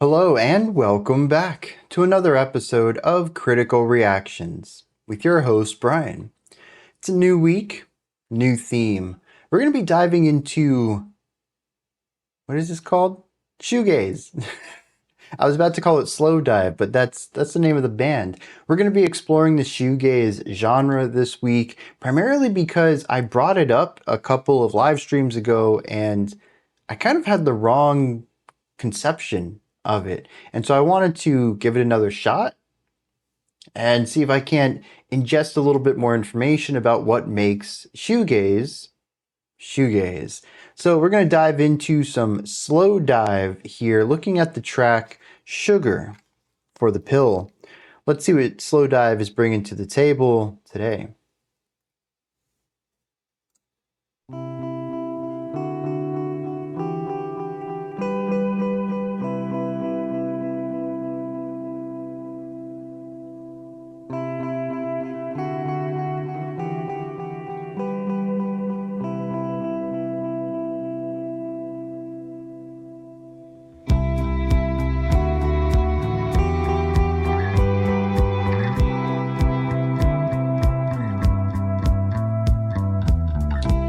Hello and welcome back to another episode of Critical Reactions with your host, Bryan. It's a new week, new theme. We're going to be diving into, what is this called? Shoegaze. I was about to call it Slowdive, but that's the name of the band. We're going to be exploring the shoegaze genre this week, primarily because I brought it up a couple of live streams ago and I kind of had the wrong conception of it. And so I wanted to give it another shot and see if I can't ingest a little bit more information about what makes shoegaze. So we're going to dive into some Slowdive here, looking at the track Sugar for the Pill. Let's see what Slowdive is bringing to the table today.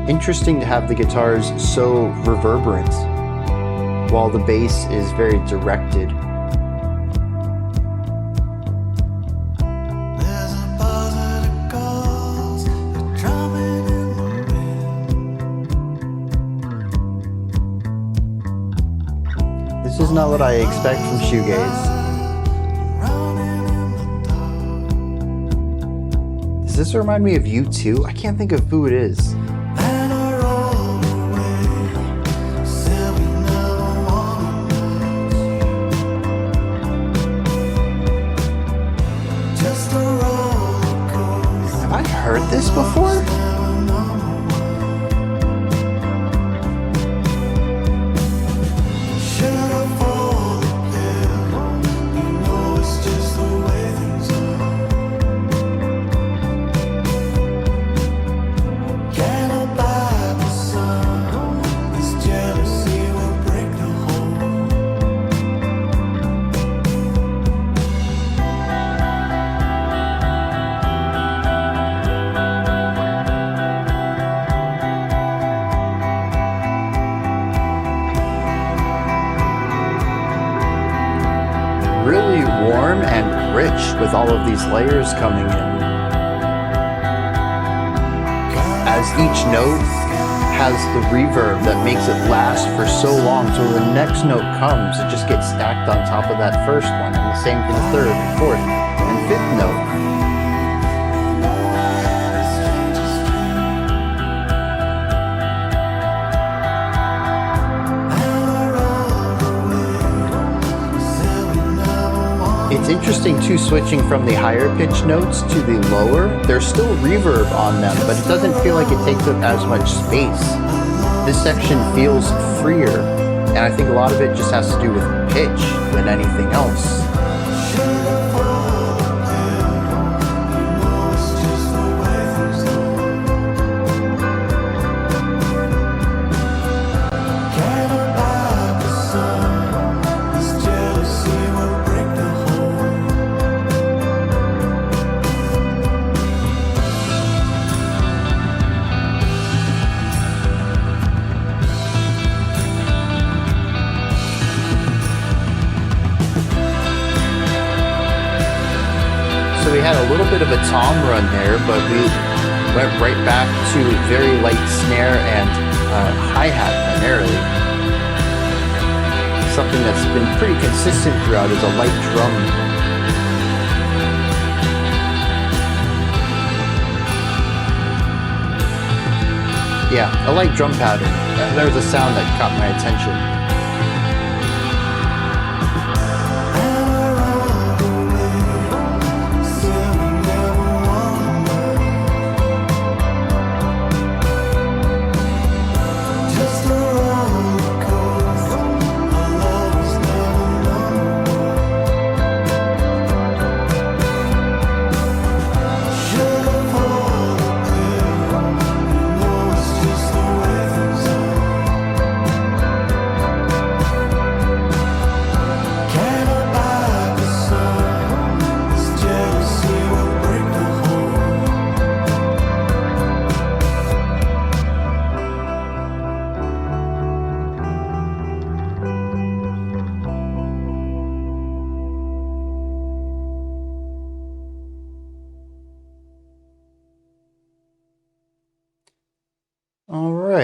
Interesting to have the guitars so reverberant while the bass is very directed. This is not what I expect from shoegaze. Does this remind me of U2? I can't think of who it is. Have I heard this before? Really warm and rich with all of these layers coming in. As each note has the reverb that makes it last for so long, so when the next note comes, it just gets stacked on top of that first one, and the same for the third, fourth, and fifth note. It's interesting too, switching from the higher pitched notes to the lower. There's still reverb on them, but it doesn't feel like it takes up as much space. This section feels freer, and I think a lot of it just has to do with pitch than anything else. So we had a little bit of a tom run there, but we went right back to very light snare and hi-hat primarily. Something that's been pretty consistent throughout is a light drum. Yeah, a light drum pattern. There was a sound that caught my attention.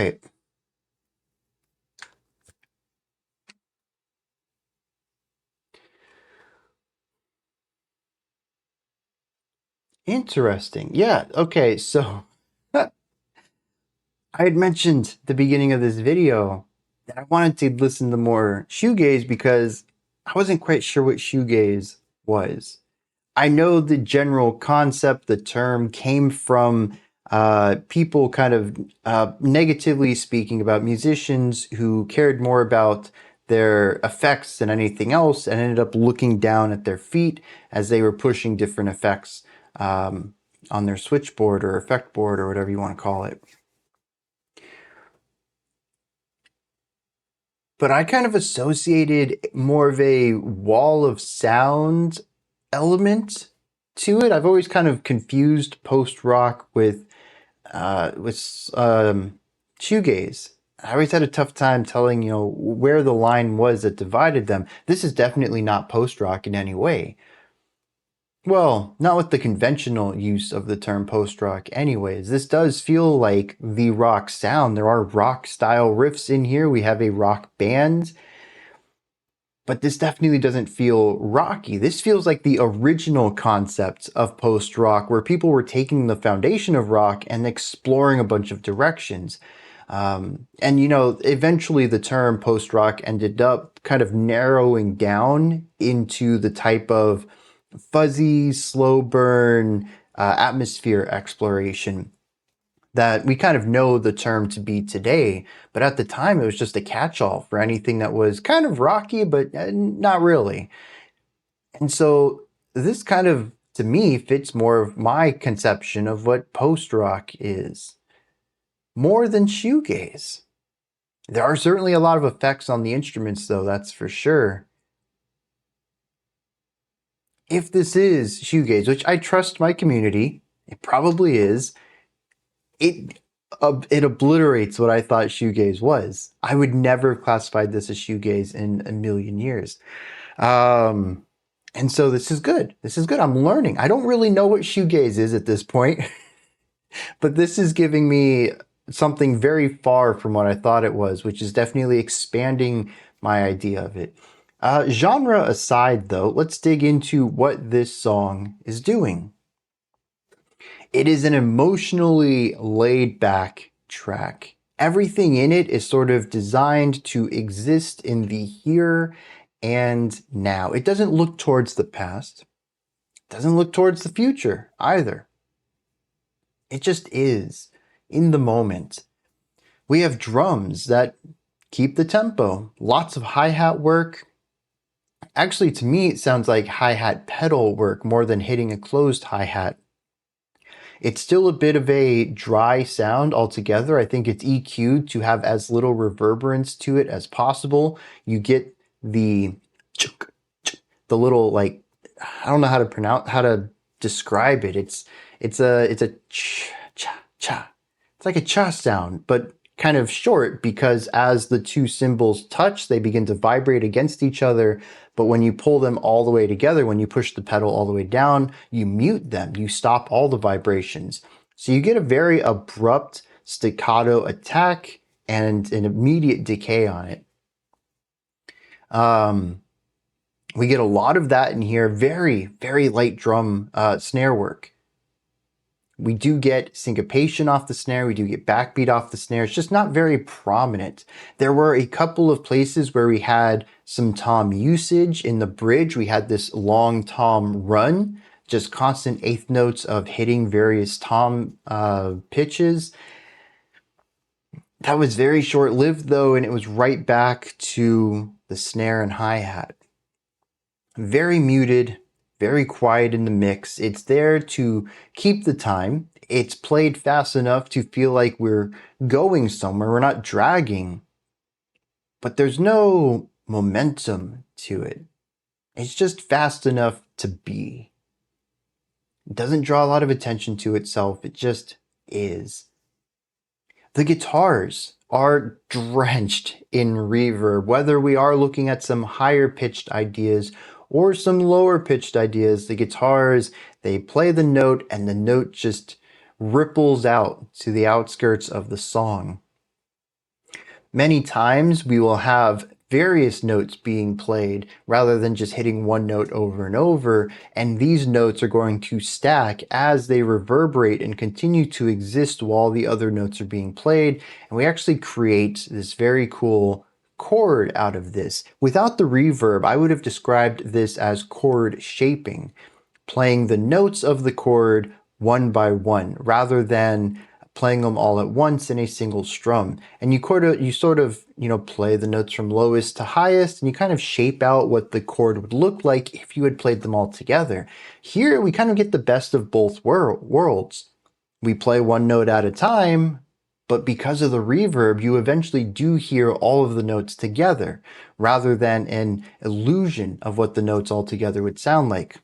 Right. Interesting. Yeah. Okay. So I had mentioned at the beginning of this video that I wanted to listen to more shoegaze because I wasn't quite sure what shoegaze was. I know the general concept, the term came from people kind of negatively speaking about musicians who cared more about their effects than anything else and ended up looking down at their feet as they were pushing different effects um, on their switchboard or effect board or whatever you want to call it. But I kind of associated more of a wall of sound element to it. I've always kind of confused post rock with shoegaze. I always had a tough time telling, where the line was that divided them. This is definitely not post rock in any way. Well, not with the conventional use of the term post rock, anyways. This does feel like the rock sound. There are rock style riffs in here. We have a rock band, but this definitely doesn't feel rocky. This feels like the original concept of post rock, where people were taking the foundation of rock and exploring a bunch of directions. And eventually the term post rock ended up kind of narrowing down into the type of fuzzy, slow burn atmosphere exploration that we kind of know the term to be today. But at the time, it was just a catch-all for anything that was kind of rocky, but not really. And so this kind of, to me, fits more of my conception of what post-rock is, more than shoegaze. There are certainly a lot of effects on the instruments, though, that's for sure. If this is shoegaze, which I trust my community, it probably is, it obliterates what I thought shoegaze was. I would never have classified this as shoegaze in a million years. Um, and so this is good. This is good. I'm learning. I don't really know what shoegaze is at this point, but this is giving me something very far from what I thought it was, which is definitely expanding my idea of it. Genre aside, though, let's dig into what this song is doing. It is an emotionally laid back track. Everything in it is sort of designed to exist in the here and now. It doesn't look towards the past. It doesn't look towards the future either. It just is in the moment. We have drums that keep the tempo, lots of hi-hat work. Actually, to me, it sounds like hi-hat pedal work more than hitting a closed hi-hat. It's still a bit of a dry sound altogether. I think it's EQ'd to have as little reverberance to it as possible. You get the little, like, I don't know how to describe it. It's a cha cha. It's like a cha sound, but kind of short, because as the two cymbals touch, they begin to vibrate against each other. But when you pull them all the way together, when you push the pedal all the way down, you mute them. You stop all the vibrations. So you get a very abrupt staccato attack and an immediate decay on it. We get a lot of that in here. Very, very light drum snare work. We do get syncopation off the snare. We do get backbeat off the snare. It's just not very prominent. There were a couple of places where we had some tom usage in the bridge. We had this long tom run, just constant eighth notes of hitting various tom pitches. That was very short-lived though, and it was right back to the snare and hi-hat. Very muted, very quiet in the mix. It's there to keep the time. It's played fast enough to feel like we're going somewhere. We're not dragging, but there's no momentum to it. It's just fast enough to be. It doesn't draw a lot of attention to itself. It just is. The guitars are drenched in reverb. Whether we are looking at some higher pitched ideas or some lower pitched ideas, the guitars, they play the note and the note just ripples out to the outskirts of the song. Many times we will have various notes being played rather than just hitting one note over and over, and these notes are going to stack as they reverberate and continue to exist while the other notes are being played, and we actually create this very cool chord out of this. Without the reverb, I would have described this as chord shaping, playing the notes of the chord one by one rather than playing them all at once in a single strum. And you sort of play the notes from lowest to highest, and you kind of shape out what the chord would look like if you had played them all together. Here we kind of get the best of both worlds. We play one note at a time, but because of the reverb, you eventually do hear all of the notes together rather than an illusion of what the notes all together would sound like.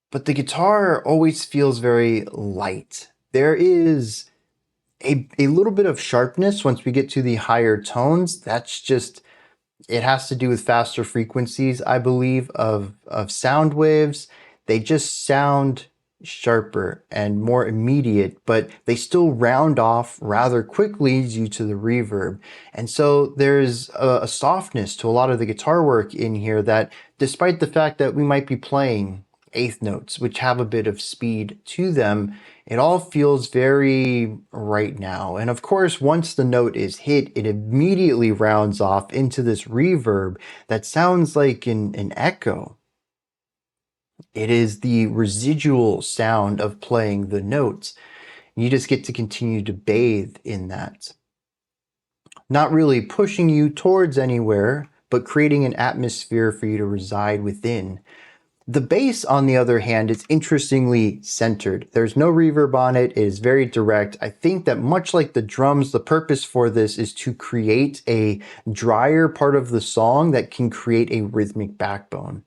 But the guitar always feels very light. There is a little bit of sharpness once we get to the higher tones. That's just, it has to do with faster frequencies, I believe, of sound waves. They just sound sharper and more immediate, but they still round off rather quickly due to the reverb. And so there's a softness to a lot of the guitar work in here that, despite the fact that we might be playing eighth notes, which have a bit of speed to them, it all feels very right now. And of course, once the note is hit, it immediately rounds off into this reverb that sounds like an echo. It is the residual sound of playing the notes. You just get to continue to bathe in that. Not really pushing you towards anywhere, but creating an atmosphere for you to reside within. The bass, on the other hand, is interestingly centered. There's no reverb on it. It is very direct. I think that much like the drums, the purpose for this is to create a drier part of the song that can create a rhythmic backbone.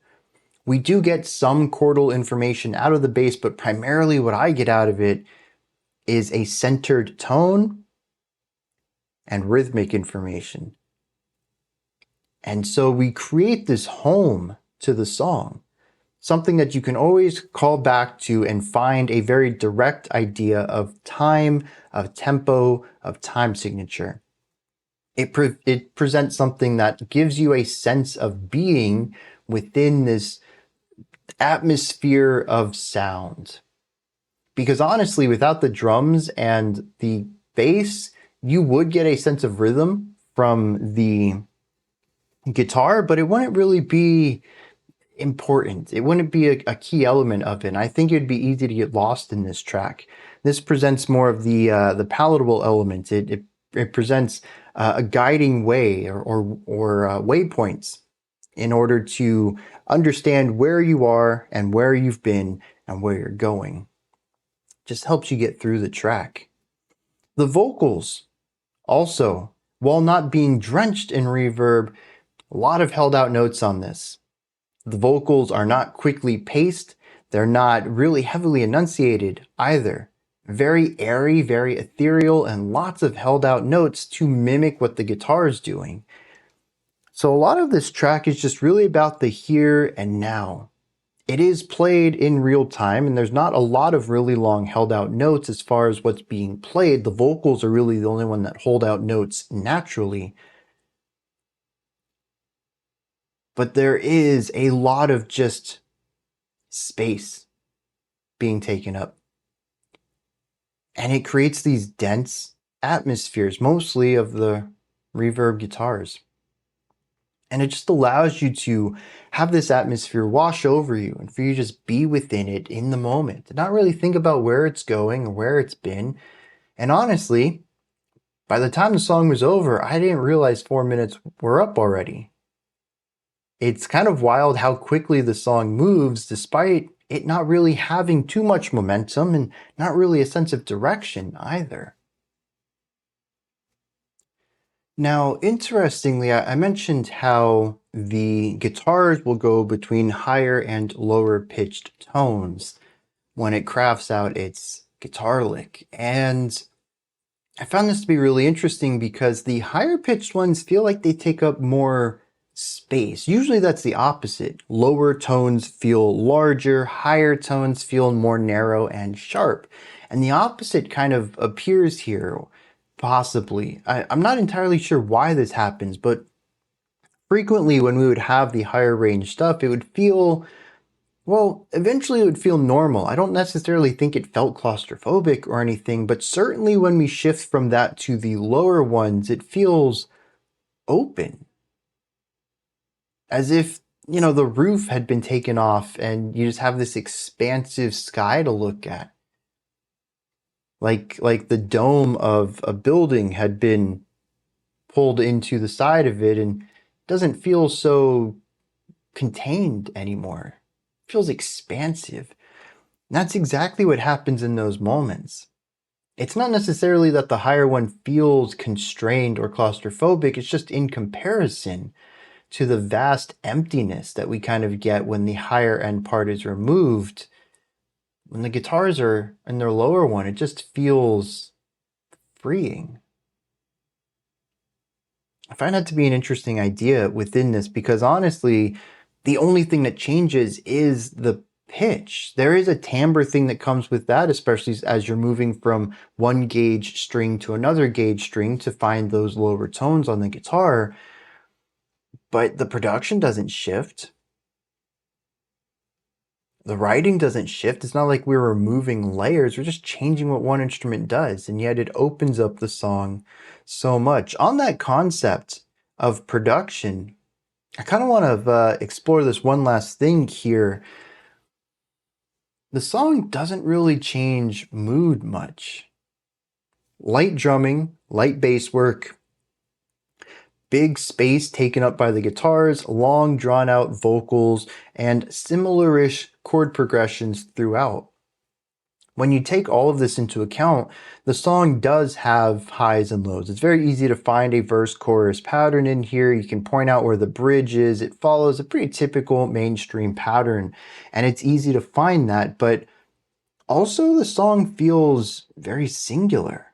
We do get some chordal information out of the bass, but primarily what I get out of it is a centered tone and rhythmic information. And so we create this home to the song, something that you can always call back to and find a very direct idea of time, of tempo, of time signature. It presents something that gives you a sense of being within this atmosphere of sound. Because honestly, without the drums and the bass, you would get a sense of rhythm from the guitar, but it wouldn't really be important. It wouldn't be a key element of it. And I think it'd be easy to get lost in this track. This presents more of the palatable element. It presents a guiding way or waypoints in order to understand where you are and where you've been and where you're going. Just helps you get through the track. The vocals also, while not being drenched in reverb, a lot of held out notes on this. The vocals are not quickly paced. They're not really heavily enunciated either. Very airy, very ethereal, and lots of held out notes to mimic what the guitar is doing. So a lot of this track is just really about the here and now. It is played in real time, and there's not a lot of really long held out notes as far as what's being played. The vocals are really the only one that hold out notes naturally. But there is a lot of just space being taken up. And it creates these dense atmospheres, mostly of the reverb guitars. And it just allows you to have this atmosphere wash over you and for you to just be within it in the moment, to not really think about where it's going or where it's been. And honestly, by the time the song was over, I didn't realize 4 minutes were up already. It's kind of wild how quickly the song moves despite it not really having too much momentum and not really a sense of direction either. Now, interestingly, I mentioned how the guitars will go between higher and lower pitched tones when it crafts out its guitar lick. And I found this to be really interesting because the higher pitched ones feel like they take up more space. Usually that's the opposite. Lower tones feel larger, higher tones feel more narrow and sharp. And the opposite kind of appears here, possibly. I'm not entirely sure why this happens, but frequently when we would have the higher range stuff, it would feel, well, eventually it would feel normal. I don't necessarily think it felt claustrophobic or anything, but certainly when we shift from that to the lower ones, it feels open. As if, the roof had been taken off and you just have this expansive sky to look at. Like the dome of a building had been pulled into the side of it and doesn't feel so contained anymore. It feels expansive. And that's exactly what happens in those moments. It's not necessarily that the higher one feels constrained or claustrophobic, it's just in comparison to the vast emptiness that we kind of get when the higher end part is removed. When the guitars are in their lower one, it just feels freeing. I find that to be an interesting idea within this because honestly, the only thing that changes is the pitch. There is a timbre thing that comes with that, especially as you're moving from one gauge string to another gauge string to find those lower tones on the guitar. But the production doesn't shift. The writing doesn't shift. It's not like we're removing layers. We're just changing what one instrument does. And yet it opens up the song so much. On that concept of production, I kind of want to explore this one last thing here. The song doesn't really change mood much. Light drumming, light bass work, big space taken up by the guitars, long drawn out vocals, and similar-ish chord progressions throughout. When you take all of this into account, the song does have highs and lows. It's very easy to find a verse-chorus pattern in here. You can point out where the bridge is. It follows a pretty typical mainstream pattern, and it's easy to find that, but also the song feels very singular.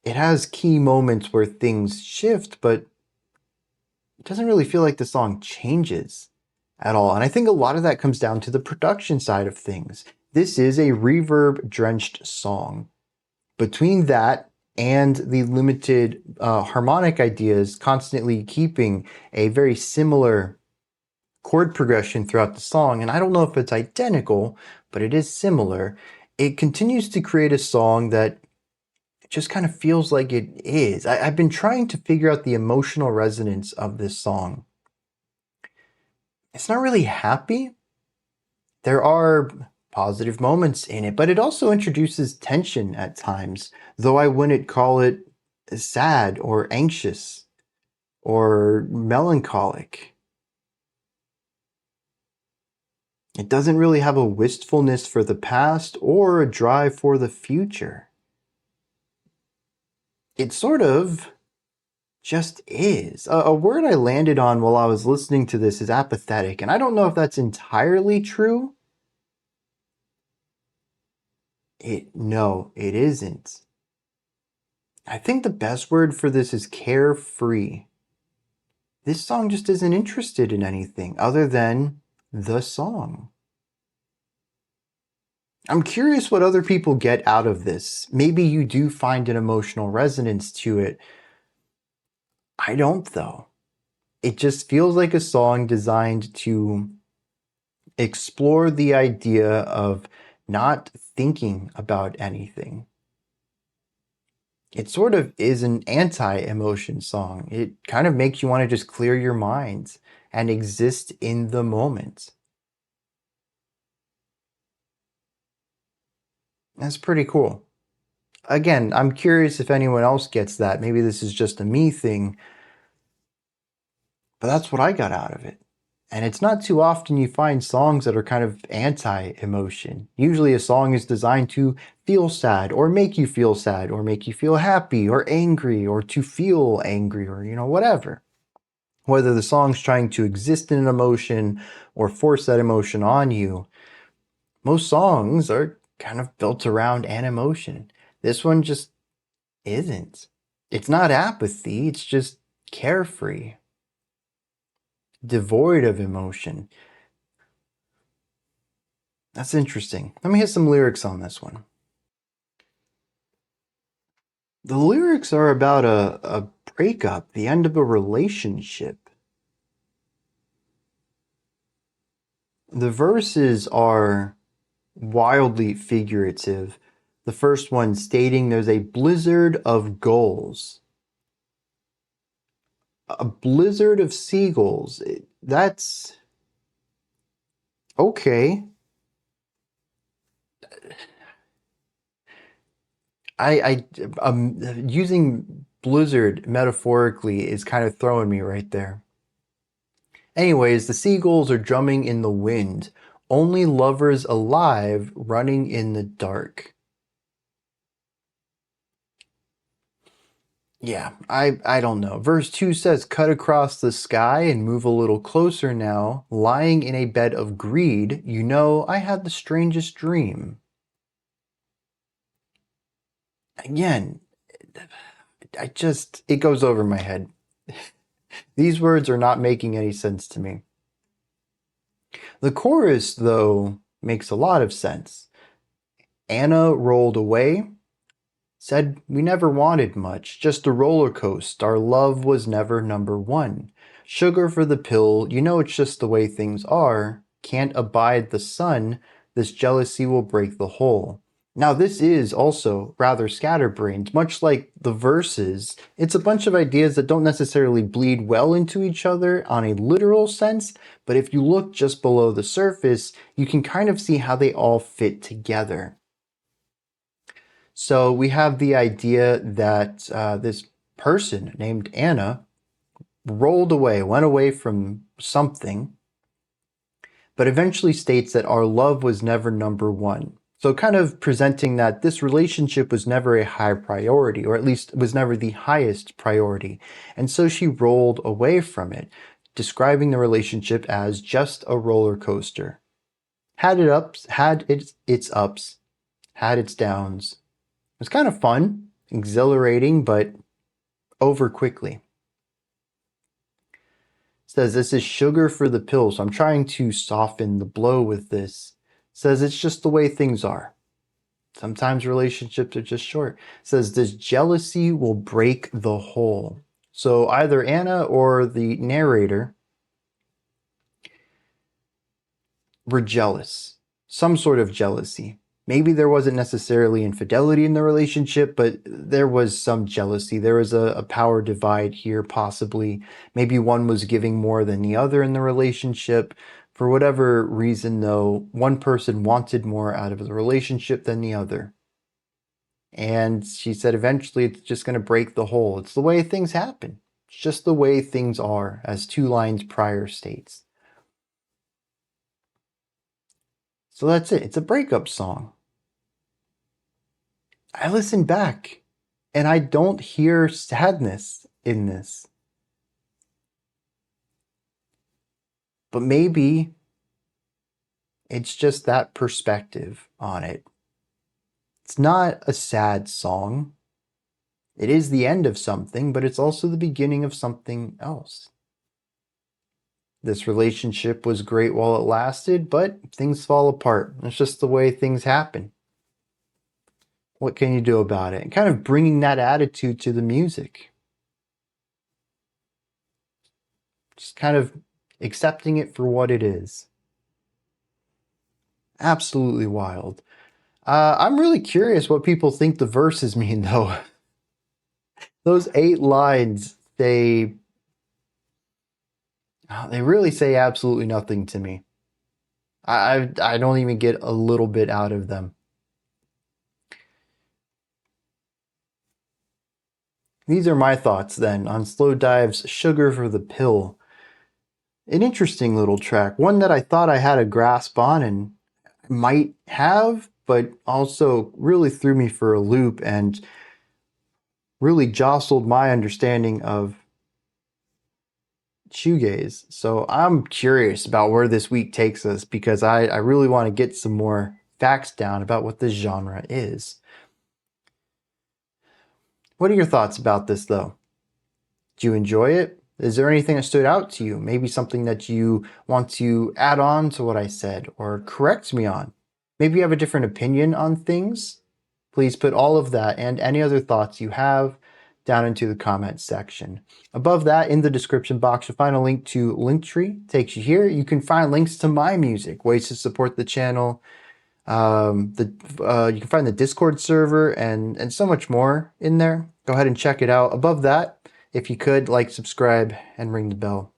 It has key moments where things shift, but it doesn't really feel like the song changes at all. And I think a lot of that comes down to the production side of things. This is a reverb-drenched song. Between that and the limited harmonic ideas constantly keeping a very similar chord progression throughout the song, and I don't know if it's identical, but it is similar, it continues to create a song that just kind of feels like it is. I've been trying to figure out the emotional resonance of this song. It's not really happy. There are positive moments in it, but it also introduces tension at times, though I wouldn't call it sad or anxious or melancholic. It doesn't really have a wistfulness for the past or a drive for the future. It sort of just is. A word I landed on while I was listening to this is apathetic, and I don't know if that's entirely true. No, it isn't. I think the best word for this is carefree. This song just isn't interested in anything other than the song. I'm curious what other people get out of this. Maybe you do find an emotional resonance to it. I don't, though. It just feels like a song designed to explore the idea of not thinking about anything. It sort of is an anti-emotion song. It kind of makes you want to just clear your mind and exist in the moment. That's pretty cool. Again, I'm curious if anyone else gets that. Maybe this is just a me thing, but that's what I got out of it. And it's not too often you find songs that are kind of anti-emotion. Usually a song is designed to feel sad or make you feel sad or make you feel happy or angry or to feel angry or, whatever. Whether the song's trying to exist in an emotion or force that emotion on you, most songs are kind of built around an emotion. This one just isn't. It's not apathy, it's just carefree, devoid of emotion. That's interesting. Let me hit some lyrics on this one. The lyrics are about a breakup, the end of a relationship. The verses are wildly figurative. The first one stating there's a blizzard of gulls. A blizzard of seagulls. That's okay. Using blizzard metaphorically is kind of throwing me right there. Anyways, the seagulls are drumming in the wind. Only lovers alive running in the dark. Yeah, I don't know. Verse 2 says, cut across the sky and move a little closer now. Lying in a bed of greed, you know I had the strangest dream. Again, it goes over my head. These words are not making any sense to me. The chorus, though, makes a lot of sense. Anna rolled away, said we never wanted much, just a roller coaster. Our love was never number one. Sugar for the pill, you know it's just the way things are. Can't abide the sun, this jealousy will break the whole. Now this is also rather scatterbrained, much like the verses. It's a bunch of ideas that don't necessarily bleed well into each other on a literal sense, but if you look just below the surface, you can kind of see how they all fit together. So we have the idea that this person named Anna rolled away, went away from something, but eventually states that our love was never number one. So kind of presenting that this relationship was never a high priority, or at least was never the highest priority. And so she rolled away from it, describing the relationship as just a roller coaster. Had its ups, had its downs. It was kind of fun, exhilarating, but over quickly. It says this is sugar for the pill, so I'm trying to soften the blow with this. It says it's just the way things are. Sometimes relationships are just short. It says this jealousy will break the whole. So either Anna or the narrator were jealous. Some sort of jealousy. Maybe there wasn't necessarily infidelity in the relationship, but there was some jealousy. There was a power divide here, possibly. Maybe one was giving more than the other in the relationship. For whatever reason, though, one person wanted more out of the relationship than the other. And she said eventually it's just going to break the whole. It's the way things happen. It's just the way things are, as 2 lines prior states. So that's it. It's a breakup song. I listen back and I don't hear sadness in this. But maybe it's just that perspective on it. It's not a sad song. It is the end of something, but it's also the beginning of something else. This relationship was great while it lasted, but things fall apart. It's just the way things happen. What can you do about it? And kind of bringing that attitude to the music. Just kind of accepting it for what it is. Absolutely wild. I'm really curious what people think the verses mean, though. Those 8 lines, they really say absolutely nothing to me. I don't even get a little bit out of them. These are my thoughts then on Slowdive's Sugar for the Pill. An interesting little track, one that I thought I had a grasp on and might have, but also really threw me for a loop and really jostled my understanding of shoegaze. So I'm curious about where this week takes us because I really want to get some more facts down about what this genre is. What are your thoughts about this though? Do you enjoy it? Is there anything that stood out to you? Maybe something that you want to add on to what I said or correct me on? Maybe you have a different opinion on things. Please put all of that and any other thoughts you have down into the comments section. Above that, in the description box, you'll find a link to Linktree. Takes you here. You can find links to my music, ways to support the channel. You can find the Discord server and so much more in there. Go ahead and check it out. Above that, if you could, like, subscribe, and ring the bell.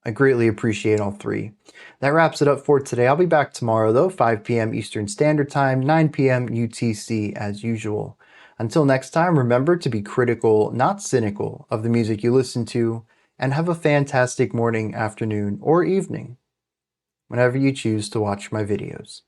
I greatly appreciate all three. That wraps it up for today. I'll be back tomorrow, though, 5 p.m. Eastern Standard Time, 9 p.m. UTC as usual. Until next time, remember to be critical, not cynical, of the music you listen to, and have a fantastic morning, afternoon, or evening, whenever you choose to watch my videos.